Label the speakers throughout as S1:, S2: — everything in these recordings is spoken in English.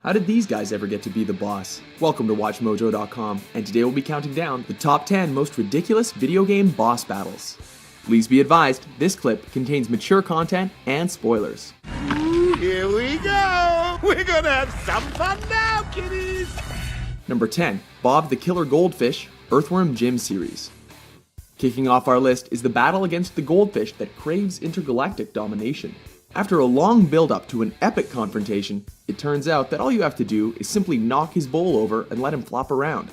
S1: How did these guys ever get to be the boss? Welcome to WatchMojo.com, and today we'll be counting down the top 10 most ridiculous video game boss battles. Please be advised, this clip contains mature content and spoilers.
S2: Here we go! We're gonna have some fun now, kiddies!
S1: Number 10, Bob the Killer Goldfish, Earthworm Jim series. Kicking off our list is the battle against the goldfish that craves intergalactic domination. After a long build-up to an epic confrontation, it turns out that all you have to do is simply knock his bowl over and let him flop around.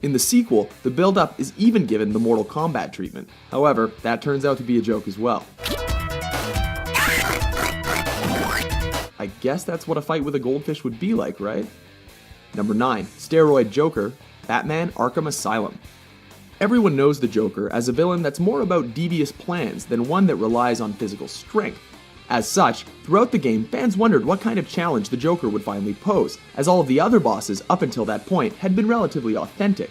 S1: In the sequel, the build-up is even given the Mortal Kombat treatment. However, that turns out to be a joke as well. I guess that's what a fight with a goldfish would be like, right? Number 9, Steroid Joker, Batman Arkham Asylum. Everyone knows the Joker as a villain that's more about devious plans than one that relies on physical strength. As such, throughout the game, fans wondered what kind of challenge the Joker would finally pose, as all of the other bosses up until that point had been relatively authentic.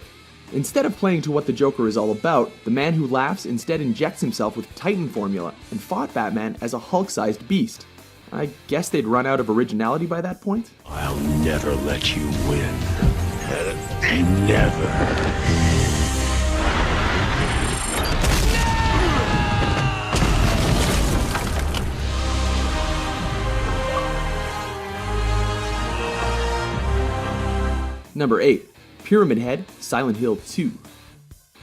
S1: Instead of playing to what the Joker is all about, the man who laughs instead injects himself with Titan formula and fought Batman as a Hulk-sized beast. I guess they'd run out of originality by that point?
S3: I'll never let you win. Never.
S1: Number 8, Pyramid Head, Silent Hill 2.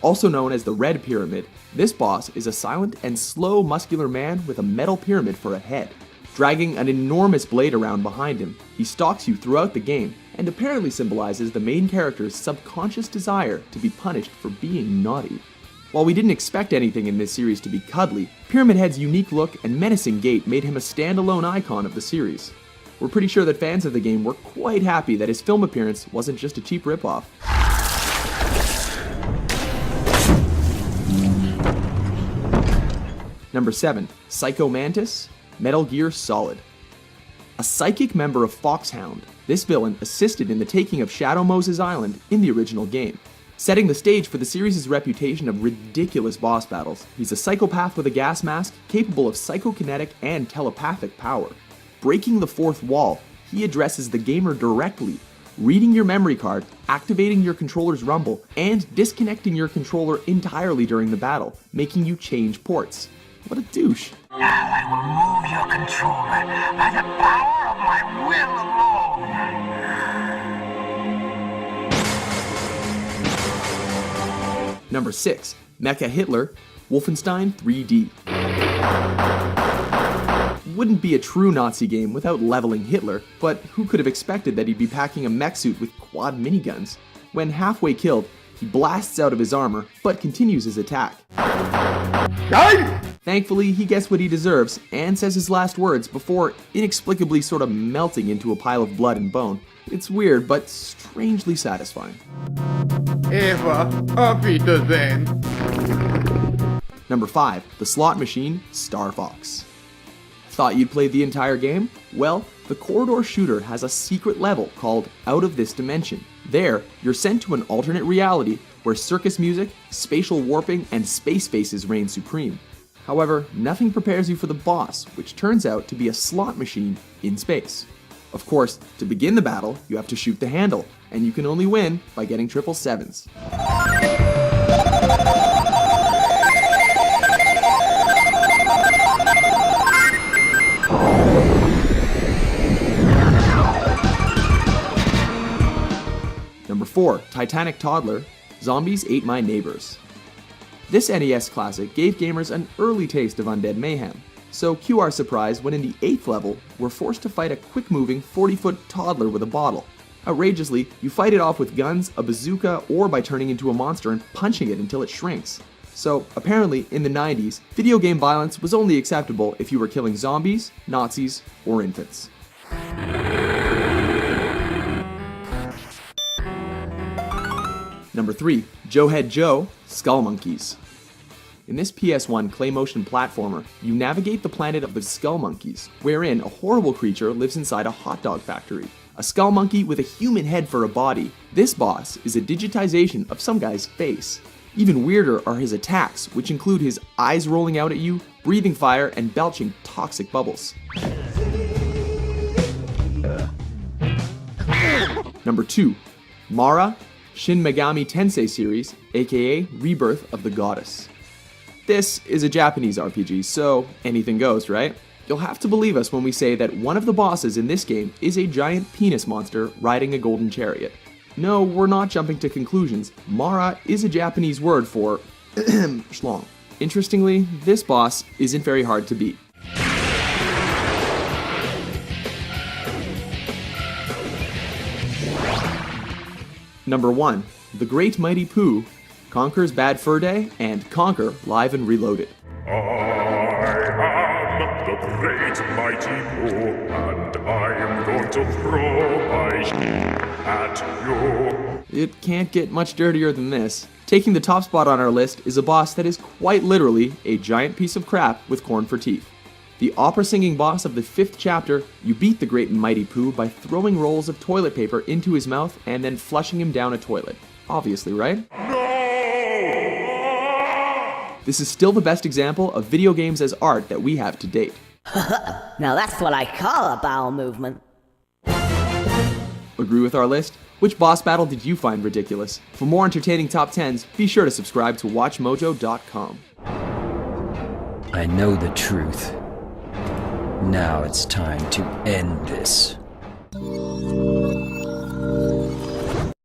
S1: Also known as the Red Pyramid, this boss is a silent and slow muscular man with a metal pyramid for a head. Dragging an enormous blade around behind him, he stalks you throughout the game and apparently symbolizes the main character's subconscious desire to be punished for being naughty. While we didn't expect anything in this series to be cuddly, Pyramid Head's unique look and menacing gait made him a standalone icon of the series. We're pretty sure that fans of the game were quite happy that his film appearance wasn't just a cheap ripoff. Number 7, Psycho Mantis, Metal Gear Solid. A psychic member of Foxhound, this villain assisted in the taking of Shadow Moses Island in the original game. Setting the stage for the series' reputation of ridiculous boss battles, he's a psychopath with a gas mask capable of psychokinetic and telepathic power. Breaking the fourth wall, he addresses the gamer directly, reading your memory card, activating your controller's rumble, and disconnecting your controller entirely during the battle, making you change ports. What a douche.
S4: Now I will move your controller by the power of my will alone.
S1: Number 6, Mecha Hitler, Wolfenstein 3D. Wouldn't be a true Nazi game without leveling Hitler, but who could have expected that he'd be packing a mech suit with quad miniguns? When halfway killed, he blasts out of his armor, but continues his attack. Thankfully, he gets what he deserves and says his last words before inexplicably sort of melting into a pile of blood and bone. It's weird, but strangely satisfying.
S2: Eva, auf Wiedersehen.
S1: Number 5, The Slot Machine, Star Fox. Thought you'd played the entire game? Well, the corridor shooter has a secret level called Out of This Dimension. There, you're sent to an alternate reality where circus music, spatial warping, and space faces reign supreme. However, nothing prepares you for the boss, which turns out to be a slot machine in space. Of course, to begin the battle, you have to shoot the handle, and you can only win by getting 777s. Number 4, Titanic Toddler, Zombies Ate My Neighbors. This NES classic gave gamers an early taste of undead mayhem, so cue our surprise when in the 8th level, we're forced to fight a quick-moving 40-foot toddler with a bottle. Outrageously, you fight it off with guns, a bazooka, or by turning into a monster and punching it until it shrinks. So, apparently, in the 90s, video game violence was only acceptable if you were killing zombies, Nazis, or infants. Number 3, Joehead Joe, Skull Monkeys. In this PS1 clay-motion platformer, you navigate the planet of the Skull Monkeys, wherein a horrible creature lives inside a hot dog factory. A skull monkey with a human head for a body. This boss is a digitization of some guy's face. Even weirder are his attacks, which include his eyes rolling out at you, breathing fire, and belching toxic bubbles. Number 2, Mara, Shin Megami Tensei series, aka Rebirth of the Goddess. This is a Japanese RPG, so anything goes, right? You'll have to believe us when we say that one of the bosses in this game is a giant penis monster riding a golden chariot. No, we're not jumping to conclusions. Mara is a Japanese word for schlong. Interestingly, this boss isn't very hard to beat. Number 1, The Great Mighty Pooh, Conker's Bad Fur Day, and Conker Live and Reloaded.
S5: I am the great mighty Pooh, and I am going to throw my at you.
S1: It can't get much dirtier than this. Taking the top spot on our list is a boss that is quite literally a giant piece of crap with corn for teeth. The opera-singing boss of the 5th chapter, you beat the Great and Mighty Pooh by throwing rolls of toilet paper into his mouth and then flushing him down a toilet. Obviously, right? This is still the best example of video games as art that we have to date.
S6: Now that's what I call a bowel movement.
S1: Agree with our list? Which boss battle did you find ridiculous? For more entertaining top 10s, be sure to subscribe to WatchMojo.com.
S7: I know the truth. Now it's time to end this.